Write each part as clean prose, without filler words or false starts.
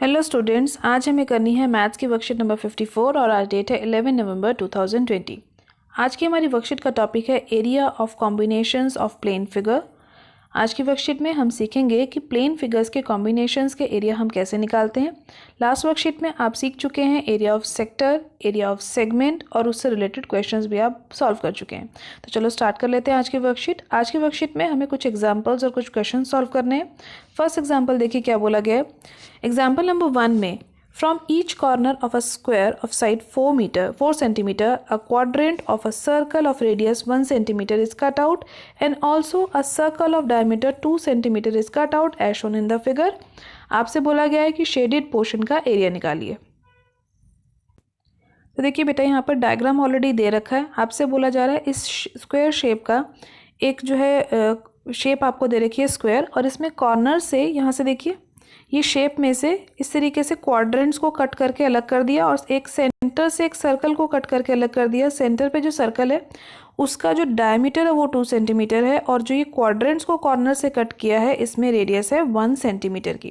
Hello students, आज हमें करनी है मैथ्स की वर्कशीट नंबर 54 और आज डेट है 11 नवंबर 2020। आज की हमारी वर्कशीट का टॉपिक है area of combinations of plane figure. आज की वर्कशीट में हम सीखेंगे कि प्लेन फिगर्स के कॉम्बिनेशंस के एरिया हम कैसे निकालते हैं। लास्ट वर्कशीट में आप सीख चुके हैं area of sector, area of segment और उससे रिलेटेड क्वेश्चंस भी आप सॉल्व कर चुके हैं। तो चलो स्टार्ट कर लेते हैं आज की वर्कशीट। आज की वर्कशीट में हमें कुछ एग्जाम्पल्स और कुछ क्वेश्चन सॉल्व करने हैं। फर्स्ट एग्जाम्पल देखिए क्या बोला गया है। एग्जाम्पल नंबर 1 में from each corner of a square of side 4 centimeter, a quadrant of a circle of radius 1 centimeter is cut out and also a circle of diameter 2 centimeter is cut out as shown in the figure। आपसे बोला गया है कि shaded portion का area निकालिए। तो देखिए बेटा, यहाँ पर डायग्राम ऑलरेडी दे रखा है। आपसे बोला जा रहा है इस स्क्वायर शेप का एक जो है शेप आपको दे रखी है स्क्वायर, और इसमें कॉर्नर से यहाँ से देखिए ये शेप में से इस तरीके से क्वाड्रेंट्स को कट करके अलग कर दिया और एक सेंटर से एक सर्कल को कट करके अलग कर दिया। सेंटर पे जो सर्कल है उसका जो डायमीटर है वो 2 सेंटीमीटर है और जो ये क्वाड्रेंट्स को कॉर्नर से कट किया है इसमें रेडियस है 1 सेंटीमीटर की।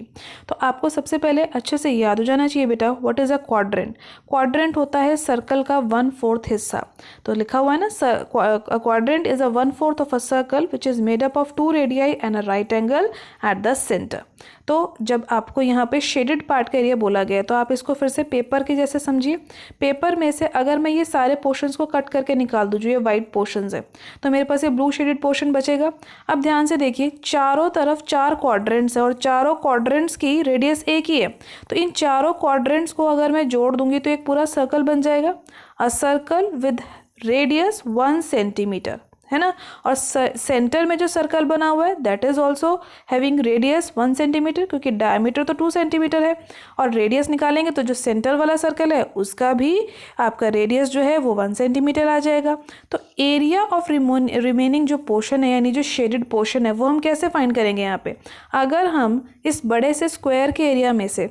तो आपको सबसे पहले अच्छे से याद हो जाना चाहिए बेटा, what is a quadrant. Quadrant होता है सर्कल का 1/4 हिस्सा। तो लिखा हुआ है ना, quadrant is a 1/4 of a circle which is made up of 2 radii and a right angle at the centre. तो जब आपको यहाँ पे शेडेड पार्ट का एरिया बोला गया तो आप इसको फिर से पेपर के जैसे समझिए। पेपर में से अगर मैं ये सारे पोर्शंस को कट करके निकाल दूँ, जो ये वाइट पोर्शंस है, तो मेरे पास ये ब्लू शेडेड पोर्शन बचेगा। अब ध्यान से देखिए, चारों तरफ 4 क्वाड्रेंट्स है और चारों क्वाड्रेंट्स की रेडियस एक ही है। तो इन चारों क्वाड्रेंट्स को अगर मैं जोड़ दूंगी तो एक पूरा सर्कल बन जाएगा, a circle with radius 1 centimetre, है ना। और सेंटर में जो सर्कल बना हुआ है that is also having radius 1 centimetre, क्योंकि डायमीटर तो 2 सेंटीमीटर है और रेडियस निकालेंगे तो जो सेंटर वाला सर्कल है उसका भी आपका रेडियस जो है वो 1 सेंटीमीटर आ जाएगा। तो एरिया ऑफ रिमेनिंग जो पोर्शन है यानी जो शेडेड पोर्शन है वो हम कैसे फाइंड करेंगे यहाँ पे। अगर हम इस बड़े से स्क्वायर के एरिया में से,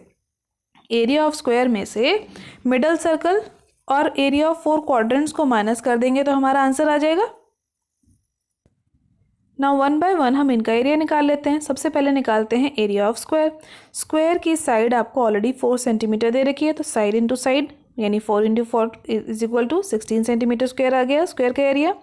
एरिया ऑफ स्क्वायर में से मिडल सर्कल और एरिया ऑफ 4 क्वाड्रेंट्स को माइनस कर देंगे तो हमारा आंसर आ जाएगा। नाउ 1 बाय 1 हम इनका एरिया निकाल लेते हैं। सबसे पहले निकालते हैं एरिया ऑफ स्क्वायर। स्क्वायर की साइड आपको ऑलरेडी 4 सेंटीमीटर दे रखी है, तो साइड इंटू साइड यानी 4 into 4 is equal to 16 centimetre square आ गया स्क्वायर का एरिया।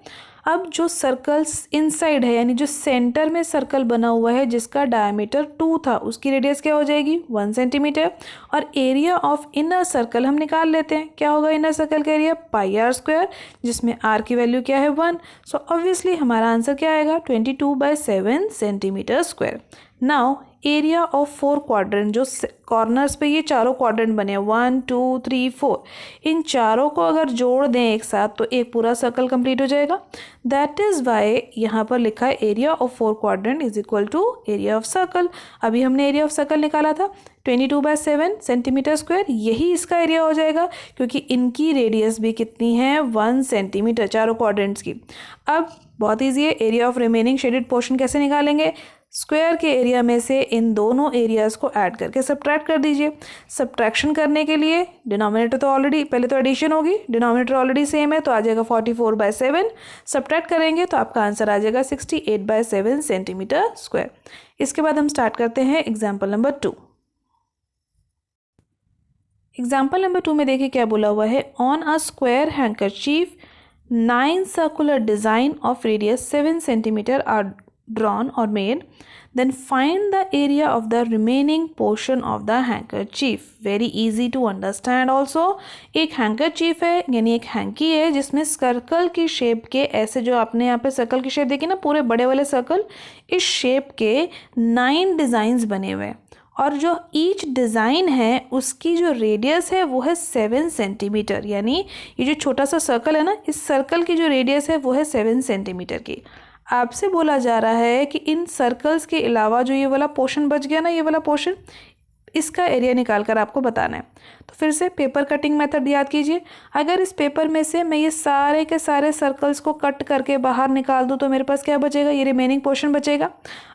अब जो सर्कल्स इनसाइड है यानी जो सेंटर में सर्कल बना हुआ है जिसका डायमीटर 2 था उसकी रेडियस क्या हो जाएगी 1 सेंटीमीटर। और एरिया ऑफ इनर सर्कल हम निकाल लेते हैं। क्या होगा इनर सर्कल का एरिया पाई आर स्क्वायर, जिसमें आर की वैल्यू क्या है 1। सो ऑब्वियसली हमारा आंसर क्या आएगा 22/7 centimetre square. Now area of 4 quadrant, जो कॉर्नर्स पे ये चारों क्वाड्रेंट बने हैं 1 2 3 4, इन चारों को अगर जोड़ दें एक साथ तो एक पूरा सर्कल कंप्लीट हो जाएगा। दैट इज वाई यहाँ पर लिखा है area of 4 quadrant is equal to area of circle. अभी हमने एरिया ऑफ सर्कल निकाला था 22/7 सेंटीमीटर स्क्वायर, यही इसका एरिया हो जाएगा क्योंकि इनकी रेडियस भी कितनी है 1 सेंटीमीटर चारों क्वाड्रेंट्स की। अब बहुत ईजी है, area of remaining shaded portion कैसे निकालेंगे। स्क्वायर के एरिया में से इन दोनों एरियाज को ऐड करके सब्ट्रैक्ट कर दीजिए। सब्ट्रैक्शन करने के लिए डिनोमिनेटर तो ऑलरेडी, पहले तो एडिशन होगी, डिनोमिनेटर ऑलरेडी सेम है तो आ जाएगा 44/7। सब्ट्रैक्ट करेंगे तो आपका आंसर आ जाएगा 68/7 सेंटीमीटर स्क्वायर। इसके बाद हम स्टार्ट करते हैं एग्जाम्पल नंबर 2। एग्जाम्पल नंबर 2 में देखिए क्या बोला हुआ है। On a square handkerchief 9 circular design of radius 7 centimetre are drawn or made, then find the area of the remaining portion of the handkerchief। very easy to understand also। एक handkerchief है यानी एक हैंकी है जिसमें circle की shape के, ऐसे जो आपने यहाँ पे सर्कल की शेप देखी ना पूरे बड़े वाले सर्कल, इस शेप के 9 डिज़ाइंस बने हुए हैं और जो ईच डिज़ाइन है उसकी जो रेडियस है वो है 7 सेंटीमीटर। यानी ये जो छोटा सा सर्कल है ना, इस सर्कल की जो रेडियस है वो है 7 सेंटीमीटर की। आपसे बोला जा रहा है कि इन सर्कल्स के अलावा जो ये वाला पोर्शन बच गया ना, ये वाला पोर्शन, इसका एरिया निकाल कर आपको बताना है। तो फिर से पेपर कटिंग मेथड याद कीजिए। अगर इस पेपर में से मैं ये सारे के सारे सर्कल्स को कट करके बाहर निकाल दूँ तो मेरे पास क्या बचेगा, ये रिमेनिंग पोर्शन बचेगा।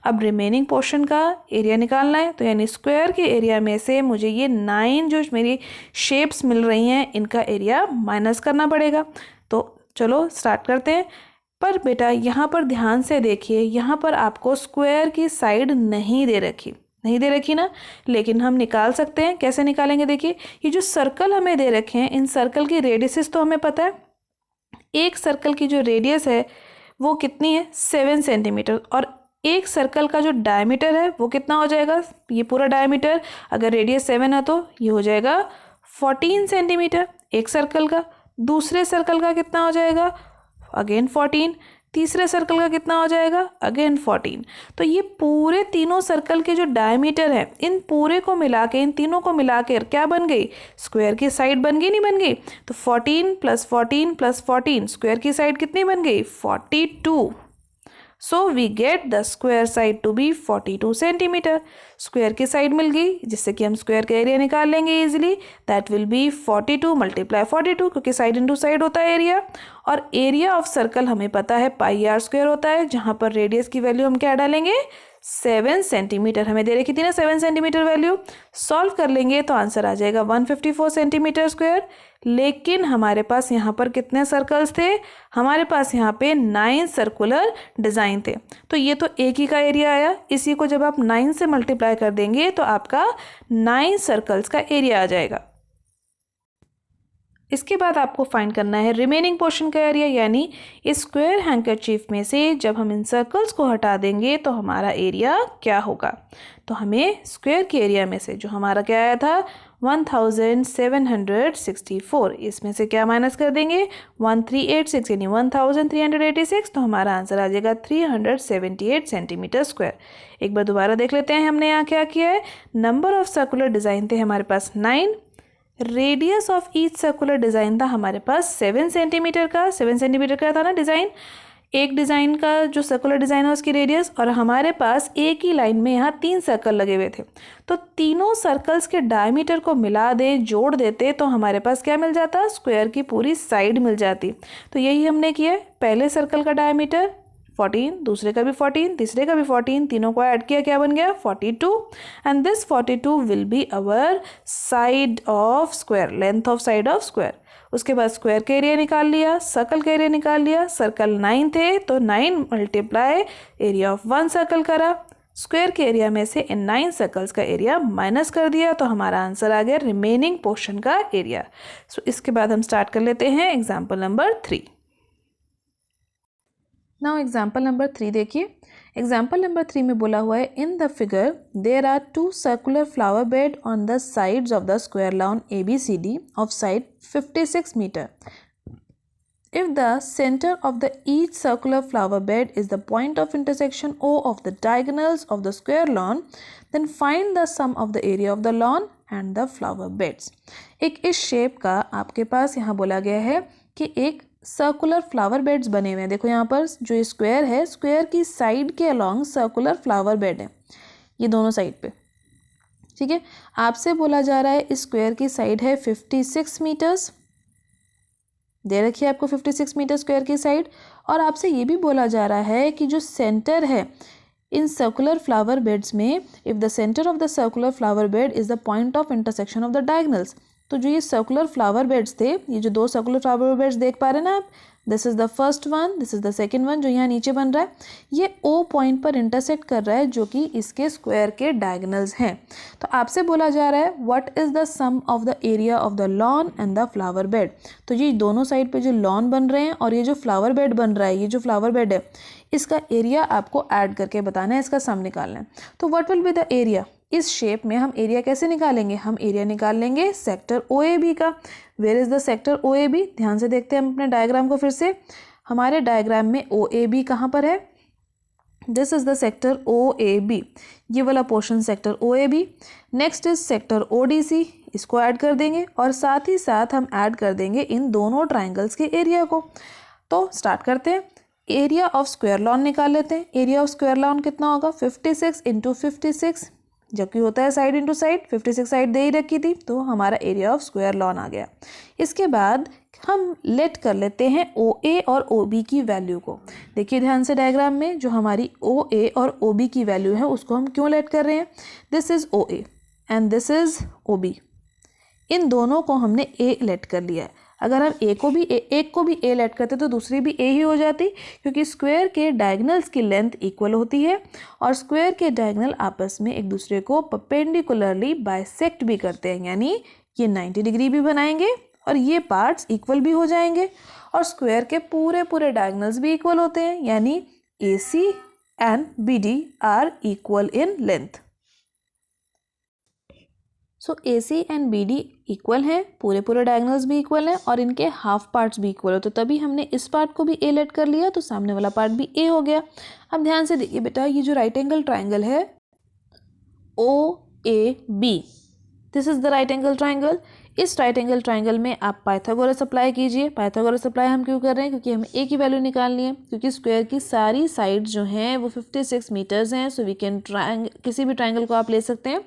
अब रिमेनिंग पोर्शन का एरिया निकालना है तो यानी स्क्वायर के एरिया में से मुझे ये 9 जो मेरी शेप्स मिल रही हैं इनका एरिया माइनस करना पड़ेगा। तो चलो स्टार्ट करते हैं। पर बेटा यहाँ पर ध्यान से देखिए, यहाँ पर आपको स्क्वायर की साइड नहीं दे रखी नहीं दे रखी ना, लेकिन हम निकाल सकते हैं। कैसे निकालेंगे? देखिए, ये जो सर्कल हमें दे रखे हैं, इन सर्कल की रेडियसेस तो हमें पता है। एक सर्कल की जो रेडियस है वो कितनी है? 7 सेंटीमीटर। और एक सर्कल का जो डायमीटर है वो कितना हो जाएगा? ये पूरा डायमीटर, अगर रेडियस 7 है तो ये हो जाएगा 14 सेंटीमीटर एक सर्कल का। दूसरे सर्कल का कितना हो जाएगा? अगेन 14। तीसरे सर्कल का कितना हो जाएगा? अगेन 14। तो ये पूरे तीनों सर्कल के जो डायमीटर है, इन पूरे को मिला के, इन तीनों को मिला के क्या बन गई? स्क्वायर की साइड बन गई, नहीं बन गई? तो 14 + 14 + 14, स्क्वायर की साइड कितनी बन गई? 42। So we get the square side to be 42 centimetre. Square की साइड मिल गई, जिससे कि हम स्क्वायर का एरिया निकाल लेंगे इजीली। दैट विल बी 42 × 42, क्योंकि साइड इंटू साइड होता है एरिया। और एरिया ऑफ सर्कल हमें पता है πr² होता है, जहाँ पर रेडियस की वैल्यू हम क्या डालेंगे? 7 सेंटीमीटर। हमें दे रखी थी ना 7 सेंटीमीटर वैल्यू। सॉल्व कर लेंगे तो आंसर आ जाएगा 154 सेंटीमीटर स्क्वायर। लेकिन हमारे पास यहाँ पर कितने सर्कल्स थे? हमारे पास यहाँ पे 9 सर्कुलर डिज़ाइन थे। तो ये तो एक ही का एरिया आया। इसी को जब आप 9 से मल्टीप्लाई कर देंगे तो आपका 9 सर्कल्स का एरिया आ जाएगा। इसके बाद आपको फाइंड करना है रिमेनिंग पोर्शन का एरिया, यानी इस स्क्वायर हैंकरचीफ में से जब हम इन सर्कल्स को हटा देंगे तो हमारा एरिया क्या होगा। तो हमें स्क्वायर के एरिया में से जो हमारा क्या आया था 1764, इसमें से क्या माइनस कर देंगे? 1386 यानी 1386। तो हमारा आंसर आ जाएगा 378 सेंटीमीटर स्क्वायर। एक बार दोबारा देख लेते हैं हमने यहाँ क्या किया है। नंबर ऑफ सर्कुलर डिज़ाइन थे हमारे पास 9। Radius of each circular design था हमारे पास 7 सेंटीमीटर का। 7 सेंटीमीटर का था ना डिज़ाइन, एक डिज़ाइन का जो सर्कुलर डिज़ाइन है उसकी रेडियस। और हमारे पास एक ही लाइन में यहाँ 3 सर्कल लगे हुए थे, तो तीनों सर्कल्स के डायमीटर को मिला दें, जोड़ देते तो हमारे पास क्या मिल जाता? स्क्वायर की पूरी साइड मिल जाती। तो यही हमने किया। पहले सर्कल का डायमीटर 14, दूसरे का भी 14, तीसरे का भी 14, तीनों को ऐड किया, क्या बन गया? 42। And this 42 will be our side of square, length of side of square. उसके बाद स्क्वायर का एरिया निकाल लिया, सर्कल का एरिया निकाल लिया। सर्कल 9 थे तो 9 × एरिया ऑफ 1 सर्कल करा। स्क्वायर के एरिया में से इन 9 सर्कल्स का एरिया माइनस कर दिया, तो हमारा आंसर आ गया रिमेनिंग पोर्शन का एरिया। सो इसके बाद हम स्टार्ट कर लेते हैं example number 3। Now example number 3 देखिए। एग्जाम्पल नंबर 3 में बोला हुआ है in the figure there are 2 circular flower bed on the sides of the square lawn ABCD of side 56 metre. If the center of the each circular flower bed is the point of intersection O of the diagonals of the square lawn, then find the sum of the area of the lawn and the flower beds. एक इस shape का आपके पास यहाँ बोला गया है कि एक सर्कुलर फ्लावर बेड्स बने हुए हैं। देखो यहाँ पर जो स्क्वायर है, स्क्वायर की साइड के अलोंग सर्कुलर फ्लावर बेड है, ये दोनों साइड पे। ठीक है, आपसे बोला जा रहा है इस स्क्वायर की साइड है 56 मीटर्स, दे रखी है आपको 56 मीटर स्क्वायर की साइड। और आपसे ये भी बोला जा रहा है कि जो सेंटर है इन सर्कुलर फ्लावर बेड्स में, if the centre of the circular flower bed is the point of intersection of the diagonals. तो जो ये सर्कुलर फ्लावर बेड्स थे, ये जो 2 सर्कुलर फ्लावर बेड्स देख पा रहे हैं ना आप, this is the first one, this is the second one, जो यहाँ नीचे बन रहा है, ये O पॉइंट पर इंटरसेक्ट कर रहा है, जो कि इसके स्क्वायर के डायगनल्स हैं। तो आपसे बोला जा रहा है what is the sum of the area of the lawn and the flower bed. तो ये दोनों साइड पे जो लॉन बन रहे हैं और ये जो फ्लावर बेड बन रहा है, ये जो फ्लावर बेड है, इसका एरिया आपको ऐड करके बताना है, इसका सम निकालना है। तो what will be the area. इस शेप में हम एरिया कैसे निकालेंगे? हम एरिया निकाल लेंगे सेक्टर OAB का। Where is the sector OAB? ध्यान से देखते हैं हम अपने डायग्राम को फिर से। हमारे डायग्राम में OAB कहाँ पर है? This is the sector OAB, ये वाला portion sector OAB। Next is sector ODC, इसको ऐड कर देंगे और साथ ही साथ हम ऐड कर देंगे इन दोनों ट्राइंगल्स के एरिया को। तो स्टार्ट करते हैं। एरिया ऑफ स्क्वायर लॉन निकाल लेते हैं। एरिया ऑफ स्क्वायर लॉन कितना होगा? 56 × 56, जबकि होता है साइड इंटू साइड। 56 साइड दे ही रखी थी, तो हमारा एरिया ऑफ स्क्वायर लॉन आ गया। इसके बाद हम लेट कर लेते हैं OA और OB की वैल्यू को। देखिए ध्यान से डायग्राम में, जो हमारी OA और OB की वैल्यू है उसको हम क्यों लेट कर रहे हैं? This is OA and this is OB, इन दोनों को हमने A लेट कर लिया है। अगर हम एक को भी ए लेट करते तो दूसरी भी ए ही हो जाती, क्योंकि स्क्वायर के डायगनल्स की लेंथ इक्वल होती है और स्क्वायर के डायगनल आपस में एक दूसरे को परपेंडिकुलरली बाइसेक्ट भी करते हैं, यानी ये 90 डिग्री भी बनाएंगे और ये पार्ट्स इक्वल भी हो जाएंगे और स्क्वायर के पूरे डायगनल्स भी इक्वल होते हैं, यानी AC and BD are equal in length. So AC and BD equal हैं, पूरे डायगनल्स भी इक्वल हैं और इनके हाफ पार्ट्स भी इक्वल हो, तो तभी हमने इस पार्ट को भी A लेट कर लिया तो सामने वाला पार्ट भी A हो गया। अब ध्यान से देखिए बेटा, ये जो राइट एंगल ट्राइंगल है OAB, this is the right angle triangle. इस राइट एंगल ट्राइंगल में आप पाइथागोरस अप्लाई कीजिए। पाइथागोरस अप्लाई हम क्यों कर रहे हैं, क्योंकि हमें ए की वैल्यू निकालनी है, क्योंकि स्क्वायर की सारी साइड्स जो हैं वो 56 मीटर्स हैं। सो वी कैन किसी भी ट्राइंगल को आप ले सकते हैं।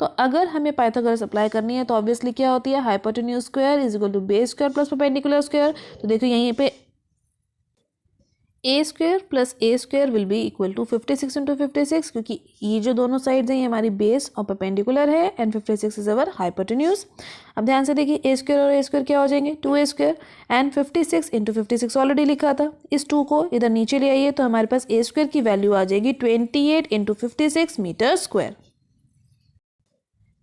तो अगर हमें पाइथागोरस अप्लाई करनी है तो ऑब्वियसली क्या होती है, hypotenuse square is equal to base square plus perpendicular square. तो देखो यहीं पे A square plus A square will be equal to 56 into 56, क्योंकि ये जो दोनों साइड्स हैं ये हमारी बेस और परपेंडिकुलर है एंड 56 इज अवर हाइपोटेन्यूज। अब ध्यान से देखिए, ए स्क्वायर और ए स्क्वायर क्या हो जाएंगे, 2a square and 56 into 56 already लिखा था। इस 2 को इधर नीचे ले आइए तो हमारे पास ए स्क्वायर की वैल्यू आ जाएगी 28 इंटू 56 मीटर स्क्वायर।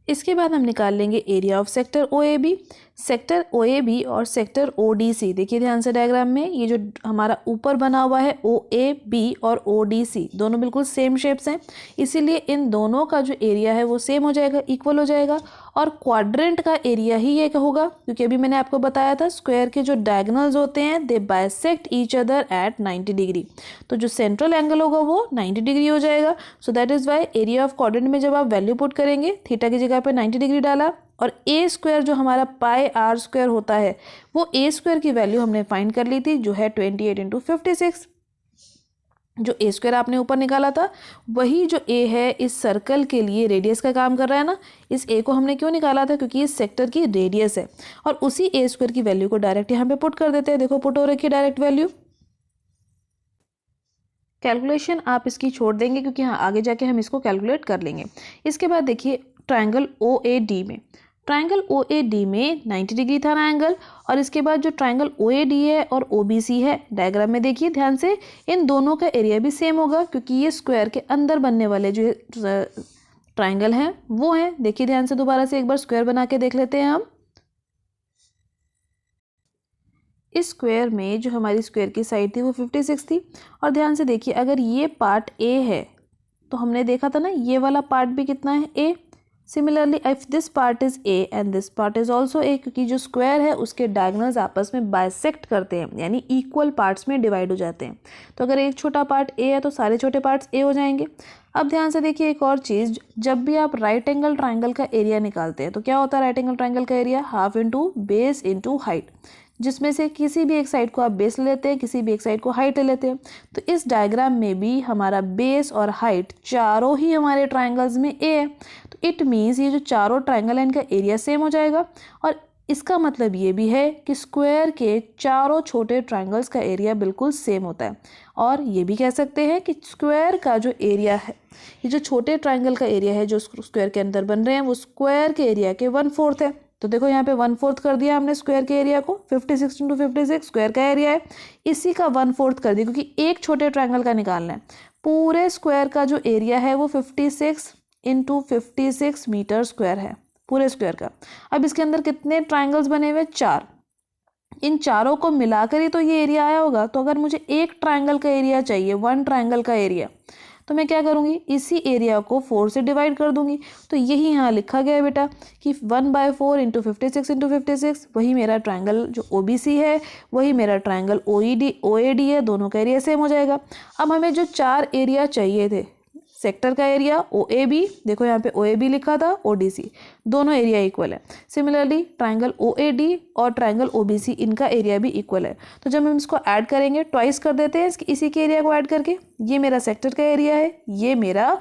इसके बाद हम निकाल लेंगे area of sector OAB। Sector OAB और सेक्टर ODC, देखिए ध्यान से डायग्राम में, ये जो हमारा ऊपर बना हुआ है OAB और ODC दोनों बिल्कुल सेम शेप्स हैं, इसीलिए इन दोनों का जो एरिया है वो सेम हो जाएगा, इक्वल हो जाएगा और क्वाड्रेंट का एरिया ही ये होगा, क्योंकि अभी मैंने आपको बताया था स्क्वायर के जो डायगोनल्स होते हैं they bisect each other at 90 degree, तो जो सेंट्रल एंगल होगा वो 90 डिग्री हो जाएगा। So that is why area of quadrant में जब आप वैल्यू पुट करेंगे, थीटा की जगह पे 90 डिग्री डाला और ए स्क्वायर जो हमारा पाई आर स्क्वायर होता है वो ए स्क्वायर की वैल्यू हमने फाइंड कर ली थी जो है 28 इंटू 56। जो ए स्क्वायर आपने ऊपर निकाला था वही जो ए है इस सर्कल के लिए रेडियस का काम कर रहा है ना। इस ए को हमने क्यों निकाला था, क्योंकि इस सेक्टर की रेडियस है और उसी ए स्क्वायर की वैल्यू को डायरेक्ट यहाँ पे पुट कर देते हैं। देखो पुट हो रखी है डायरेक्ट वैल्यू। कैलकुलेशन आप इसकी छोड़ देंगे क्योंकि हाँ आगे जाके हम इसको कैलकुलेट कर लेंगे। इसके बाद देखिए ट्राइंगल OAD में, ट्राइंगल OAD में 90 डिग्री था ना एंगल, और इसके बाद जो ट्राइंगल OAD है और OBC है, डायग्राम में देखिए ध्यान से, इन दोनों का एरिया भी सेम होगा क्योंकि ये स्क्वायर के अंदर बनने वाले जो ट्राइंगल हैं वो हैं। देखिए ध्यान से, दोबारा से एक बार स्क्वायर बना के देख लेते हैं हम। इस स्क्वायर में जो हमारी स्क्वायर की साइड थी वो 56 थी और ध्यान से देखिए अगर ये पार्ट A है तो हमने देखा था ना ये वाला पार्ट भी कितना है A। Similarly if this part is A and this part is also A, क्योंकि जो स्क्वायर है उसके डायगोनल्स आपस में बाइसेक्ट करते हैं यानी इक्वल पार्ट्स में डिवाइड हो जाते हैं। तो अगर एक छोटा पार्ट A है तो सारे छोटे पार्ट्स A हो जाएंगे। अब ध्यान से देखिए एक और चीज़, जब भी आप राइट एंगल ट्राइंगल का एरिया निकालते हैं तो क्या होता है राइट एंगल ट्राइंगल का area, half into base into height, जिसमें से किसी भी एक साइड को आप बेस ले लेते हैं, किसी भी एक साइड को हाइट ले लेते हैं। तो इस डायग्राम में भी हमारा बेस और हाइट चारों ही हमारे ट्राइंगल्स में A है, तो इट मीन्स ये जो चारों ट्राइंगल है इनका एरिया सेम हो जाएगा। और इसका मतलब ये भी है कि स्क्वायर के चारों छोटे ट्राइंगल्स का एरिया बिल्कुल सेम होता है। और ये भी कह सकते हैं कि स्क्वायर का जो एरिया है, ये जो छोटे ट्राइंगल का एरिया है जो स्क्वायर के अंदर बन रहे हैं वो स्क्वायर के एरिया के 1/4 है। तो देखो यहाँ पे 1/4 कर दिया हमने स्क्वायर के एरिया को, 56 इंटू 56 स्क्वायर का एरिया है, इसी का 1/4 कर दिया क्योंकि एक छोटे ट्राइंगल का निकालना है। पूरे स्क्वायर का जो एरिया है वो 56 इंटू 56 मीटर स्क्वायर है पूरे स्क्वायर का। अब इसके अंदर कितने ट्राइंगल्स बने हुए, 4, इन चारों को मिलाकर ही तो ये एरिया आया होगा। तो अगर मुझे एक ट्राइंगल का एरिया चाहिए, 1 ट्राइंगल का एरिया, तो मैं क्या करूँगी, इसी एरिया को 4 से डिवाइड कर दूंगी। तो यही यहाँ लिखा गया है बेटा कि 1/4 इंटू 56 इंटू 56 वही मेरा ट्राइंगल जो OBC है, वही मेरा ट्राइंगल OAD है, दोनों का एरिया सेम हो जाएगा। अब हमें जो 4 एरिया चाहिए थे, सेक्टर का एरिया OAB, देखो यहाँ पे OAB लिखा था, ODC, दोनों एरिया इक्वल है। सिमिलरली ट्राइंगल OAD और ट्राइंगल OBC इनका एरिया भी इक्वल है। तो जब हम इसको ऐड करेंगे ट्वाइस कर देते हैं इसी के एरिया को ऐड करके, ये मेरा सेक्टर का एरिया है, ये मेरा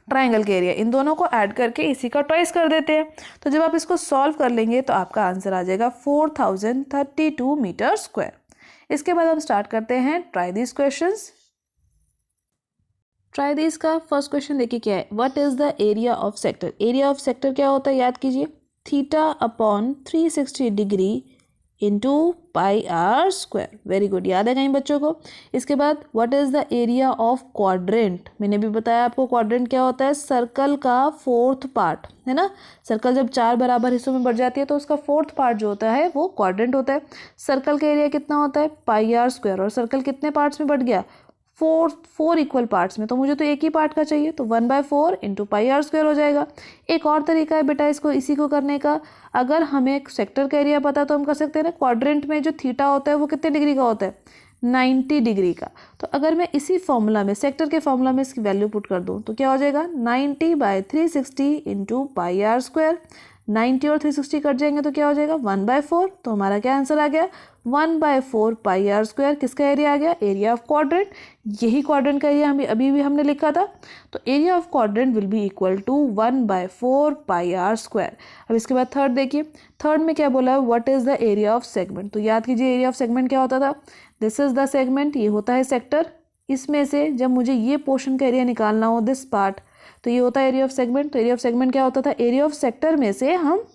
ट्राइंगल का एरिया, इन दोनों को ऐड करके इसी का ट्वाइस कर देते हैं। तो जब आप इसको सॉल्व कर लेंगे तो आपका आंसर आ जाएगा 4032 मीटर स्क्वायर। इसके बाद हम स्टार्ट करते हैं try this questions. Try this का फर्स्ट क्वेश्चन देखिए क्या है, what is the area of sector. Area of sector क्या होता है याद कीजिए, theta upon 360 degree into pi are square. Very good, याद है कहीं बच्चों को। इसके बाद what is the area of quadrant, मैंने भी बताया आपको क्वाड्रेंट क्या होता है, सर्कल का फोर्थ पार्ट, है ना। सर्कल जब 4 बराबर हिस्सों में बढ़ जाती है तो उसका फोर्थ पार्ट जो होता है वो क्वाड्रेंट होता है। सर्कल का एरिया कितना होता है, पाई आर स्क्वायर, और सर्कल कितने पार्ट्स में बढ़ गया, फोर इक्वल पार्ट्स में, तो मुझे तो एक ही पार्ट का चाहिए, तो 1/4 इंटू पाई आर स्क्वायर हो जाएगा। एक और तरीका है बेटा इसको इसी को करने का, अगर हमें सेक्टर का एरिया पता तो हम कर सकते हैं ना, क्वाड्रेंट में जो थीटा होता है वो कितने डिग्री का होता है, 90 डिग्री का। तो अगर मैं इसी फॉर्मूला में, सेक्टर के फॉर्मूला में इसकी वैल्यू पुट कर दूँ तो क्या हो जाएगा, 90/360 इंटू पाई आर स्क्वायर। 90 और 360 कट जाएंगे तो क्या हो जाएगा, 1/4। तो हमारा क्या आंसर आ गया, 1/4 पाई आर स्क्वायर। किसका एरिया आ गया, एरिया ऑफ क्वाड्रेंट। यही क्वाड्रेंट का एरिया अभी भी हमने लिखा था। तो area of quadrant will be equal to 1/4 pi are square. अब इसके बाद थर्ड देखिए, थर्ड में क्या बोला है, what is the area of segment. तो याद कीजिए एरिया ऑफ सेगमेंट क्या होता था, दिस इज द सेगमेंट, ये होता है सेक्टर। इसमें से जब मुझे ये पोर्शन का एरिया निकालना हो, दिस पार्ट, तो ये होता है एरिया ऑफ सेगमेंट। तो एरिया ऑफ सेगमेंट क्या होता था, एरिया ऑफ सेक्टर में से हम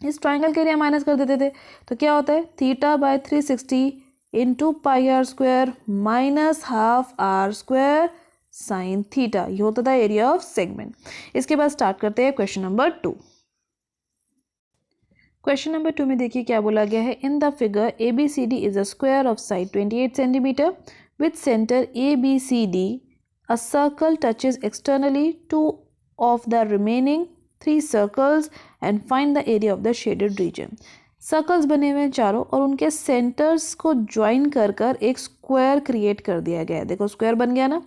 इस ट्राइंगल के एरिया माइनस कर देते थे। तो क्या होता है, θ/360 into pi are square minus half r square sine theta, ये होता था एरिया ऑफ सेगमेंट। इसके बाद स्टार्ट करते हैं क्वेश्चन नंबर 2। क्वेश्चन नंबर 2 में देखिए क्या बोला गया है, in the figure ABCD is a square of side 28 centimetre with centre ABCD, a circle touches externally 2 of the remaining 3 circles and find the area of the shaded region। Circles बने हुए हैं चारों और उनके सेंटर्स को join कर कर एक स्क्वायर क्रिएट कर दिया गया है। देखो स्क्वायर बन गया ना।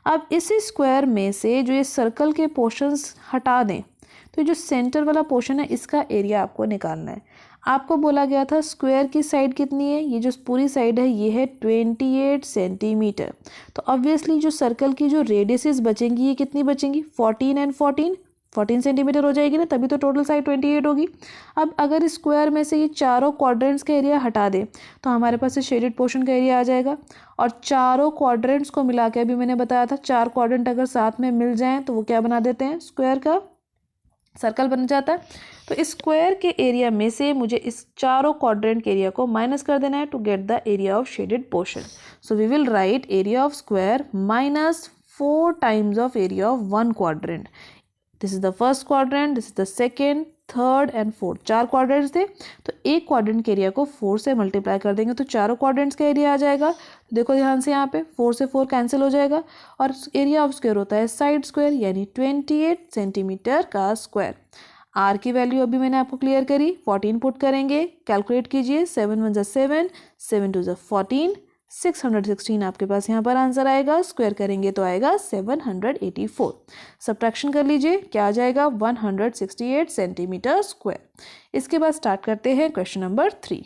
अब इसी स्क्वायर में से जो ये सर्कल के पोर्शंस हटा दें तो जो सेंटर वाला पोर्शन है इसका एरिया आपको निकालना है। आपको बोला गया था स्क्वायर की साइड कितनी है, ये जो पूरी साइड है ये है 28 सेंटीमीटर। तो ऑब्वियसली जो सर्कल की जो रेडियसेस बचेंगी ये कितनी बचेंगी, 14 एंड 14 सेंटीमीटर हो जाएगी ना, तभी तो टोटल साइड 28 होगी। अब अगर इस स्क्वायर में से ये चारों क्वाड्रेंट्स का एरिया हटा दें तो हमारे पास शेडेड पोर्शन का एरिया आ जाएगा। और चारों क्वाड्रेंट्स को मिला के, अभी मैंने बताया था 4 क्वाड्रेंट अगर साथ में मिल जाएं तो वो क्या बना देते हैं, स्क्वायर का सर्कल बन जाता है। तो इस स्क्वायर के एरिया में से मुझे इस चारों क्वाड्रेंट के एरिया को माइनस कर देना है to get the area of shaded portion. So we will write area of square minus 4 times of area of 1 quadrant. This is the first quadrant, this is the second, third and fourth, 4 quadrants थे। तो एक quadrant के area को 4 से multiply कर देंगे तो चारों क्वाड्रेंट्स का एरिया आ जाएगा। तो देखो ध्यान से, यहाँ पे 4 से 4 कैंसिल हो जाएगा और एरिया ऑफ स्क्वायर होता है साइड स्क्वायर, यानी 28 सेंटीमीटर का स्क्वायर। आर की वैल्यू अभी मैंने आपको क्लियर करी, 14 पुट करेंगे, कैलकुलेट कीजिए, 7 1 7, 7 2 14, 616 आपके पास यहाँ पर आंसर आएगा। स्क्वायर करेंगे तो आएगा 784। सब्ट्रैक्शन कर लीजिए, क्या आ जाएगा, 168 सेंटीमीटर स्क्वायर। इसके बाद स्टार्ट करते हैं क्वेश्चन नंबर 3।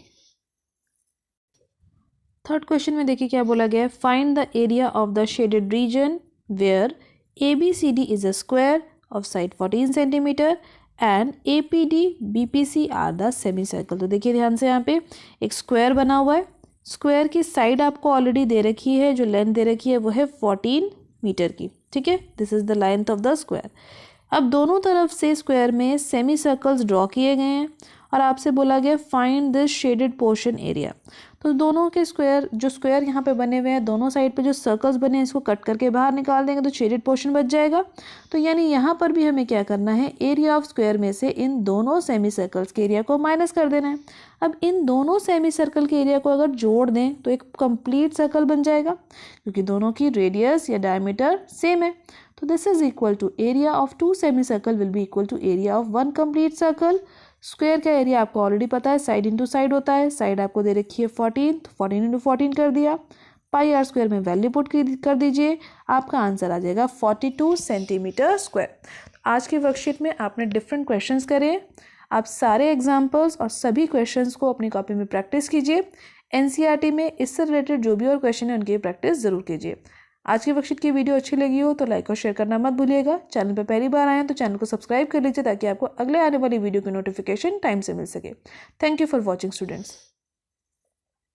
थर्ड क्वेश्चन में देखिए क्या बोला गया है, find the area of the shaded region where ABCD is a square of side 14 centimetre and APD BPC are the semi circle. तो देखिए ध्यान से, यहाँ पे एक स्क्वायर बना हुआ है। स्क्वायर की साइड आपको ऑलरेडी दे रखी है, जो लेंथ दे रखी है वो है 14 मीटर की, ठीक है। This is the length of the square. अब दोनों तरफ से स्क्वायर में सेमी सर्कल्स ड्रॉ किए गए हैं और आपसे बोला गया find this shaded portion area. तो दोनों के स्क्वायर, जो स्क्वायर यहाँ पे बने हुए हैं, दोनों साइड पे जो सर्कल्स बने हैं इसको कट करके बाहर निकाल देंगे तो शेडेड पोर्शन बच जाएगा। तो यानी यहाँ पर भी हमें क्या करना है, एरिया ऑफ स्क्वायर में से इन दोनों सेमी सर्कल्स के एरिया को माइनस कर देना है। अब इन दोनों सेमी सर्कल के एरिया को अगर जोड़ दें तो एक कंप्लीट सर्कल बन जाएगा, क्योंकि दोनों की रेडियस या डायमीटर सेम है। तो this is equal to area of 2 semi circle will be equal to area of 1 complete circle. Square का एरिया आपको ऑलरेडी पता है, साइड इंटू साइड होता है। साइड आपको दे रखी है 14, तो 14 इंटू 14 कर दिया, पाई आर स्क्वायर में वैल्यू पुट कर दीजिए, आपका आंसर आ जाएगा 42 सेंटीमीटर स्क्वायर। आज की वर्कशीट में आपने डिफरेंट क्वेश्चंस करे, आप सारे एग्जाम्पल्स और सभी क्वेश्चंस को अपनी कॉपी में प्रैक्टिस कीजिए। NCERT में इससे रिलेटेड जो भी और क्वेश्चन है उनकी प्रैक्टिस जरूर कीजिए। आज की वर्कशीट की वीडियो अच्छी लगी हो तो लाइक और शेयर करना मत भूलिएगा। चैनल पर पहली बार आए हैं तो चैनल को सब्सक्राइब कर लीजिए ताकि आपको अगले आने वाली वीडियो की नोटिफिकेशन टाइम से मिल सके। Thank you for watching students.